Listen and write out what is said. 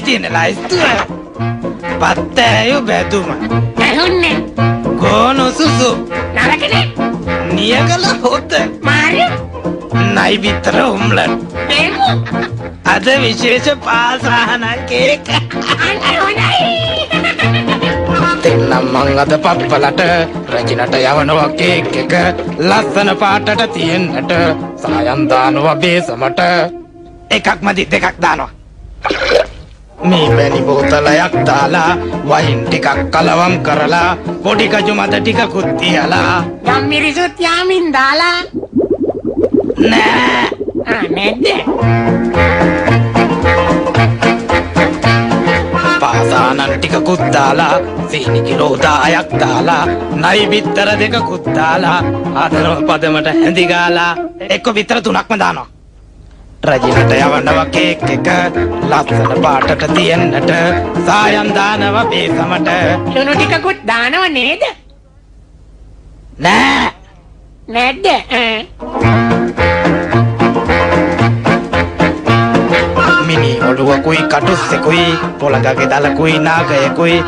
මේකයි තියෙන ලයිස්තුව. පත්තෑයු බැදුම. ඇහුන්නේ. ගෝනු සුසු. නරකනේ. නියකල හොත. මාරිය. නයි බිත්තර උම්ලට්. බේමු. අද විශේෂ පාසාහනයි කේක. අන්න හොඳයි. දෙන්නම් මං අද පප්පලට රජිනට යවනවා කේක් එක ලස්සන පාටට තියෙන්නට සායම් දානවා බේසමට එකක් මදි දෙකක් දානවා මේ බැනි බෝතලයක් දාලා වයින් ටිකක් කලවම් කරලා පොඩි කජු මත ටිකකුත් තියලා ගම්මිරිසුත් යාමින් දාලා නෑ නැද්ද? පාසානන් ටිකකුත් දාලා සීනි කිලෝ 10ක් දාලා නයි බිත්තර දෙකකුත් දාලා ආදරව පදමට හැඳි ගාලා එක්ක බිත්තර 3ක්ම දානවා රජිනට යවනවා කේක් එක ලස්සන පාටට තියෙන්නට සායම් දානවා බේසමට ලුණු ටිකකුත් දානව නේද? නෑ නැද්ද? මිනි ඔළුවකුයි කටුස්සෙකුයි පොළඟගේ දලකුයි නාගයකුයි